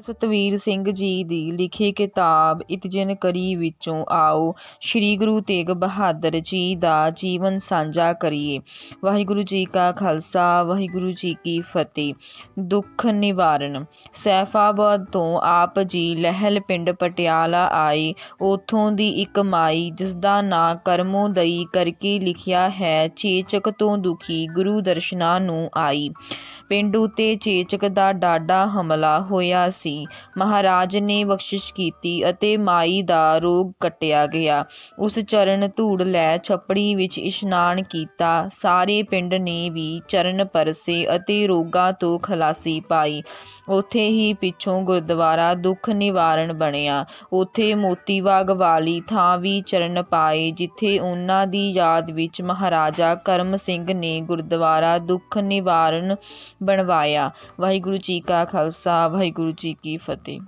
ਸਤਵੀਰ ਸਿੰਘ ਜੀ ਦੀ ਲਿਖੀ ਕਿਤਾਬ ਇਤਜਨ ਕਰੀ ਵਿੱਚੋਂ ਆਓ ਸ਼੍ਰੀ ਗੁਰੂ ਤੇਗ ਬਹਾਦਰ ਜੀ ਦਾ ਜੀਵਨ ਸਾਂਝਾ ਕਰੀਏ। ਵਾਹਿਗੁਰੂ ਜੀ ਕਾ ਖਾਲਸਾ, ਵਾਹਿਗੁਰੂ ਜੀ ਕੀ ਫਤਿਹ। ਦੁੱਖ ਨਿਵਾਰਨ। ਸੈਫਾਬਾਦ ਤੋਂ ਆਪ ਜੀ ਲਹਿਲ ਪਿੰਡ ਪਟਿਆਲਾ ਆਏ। ਉੱਥੋਂ ਦੀ ਇੱਕ ਮਾਈ ਜਿਸਦਾ ਨਾਂ ਕਰਮੋਦਈ ਕਰਕੇ ਲਿਖਿਆ ਹੈ, ਚੇਚਕ ਤੋਂ ਦੁਖੀ ਗੁਰੂ ਦਰਸ਼ਨਾਂ ਨੂੰ ਆਈ। ਪਿੰਡ ਉੱਤੇ ਚੇਚਕ ਦਾ ਡਾਢਾ ਹਮਲਾ ਹੋਇਆ ਸੀ। ਮਹਾਰਾਜ ਨੇ ਬਖਸ਼ਿਸ਼ ਕੀਤੀ ਅਤੇ ਮਾਈ ਦਾ ਰੋਗ ਕੱਟਿਆ ਗਿਆ। ਉਸ ਚਰਨ ਧੂੜ ਲੈ ਛੱਪੜੀ ਵਿੱਚ ਇਸ਼ਨਾਨ ਕੀਤਾ। ਸਾਰੇ ਪਿੰਡ ਨੇ ਵੀ ਚਰਨ ਪਰਸੇ ਅਤੇ ਰੋਗਾਂ ਤੋਂ ਖਲਾਸੀ ਪਾਈ। ਉੱਥੇ ਹੀ ਪਿੱਛੋਂ ਗੁਰਦੁਆਰਾ ਦੁੱਖ ਨਿਵਾਰਨ ਬਣਿਆ। ਉੱਥੇ ਮੋਤੀ ਬਾਗ ਵਾਲੀ ਥਾਂ ਵੀ ਚਰਨ ਪਾਏ, ਜਿੱਥੇ ਉਹਨਾਂ ਦੀ ਯਾਦ ਵਿੱਚ ਮਹਾਰਾਜਾ ਕਰਮ ਸਿੰਘ ਨੇ ਗੁਰਦੁਆਰਾ ਦੁੱਖ ਨਿਵਾਰਨ ਬਣਵਾਇਆ। ਵਾਹਿਗੁਰੂ ਜੀ ਕਾ ਖਾਲਸਾ, ਵਾਹਿਗੁਰੂ ਜੀ ਕੀ ਫਤਿਹ।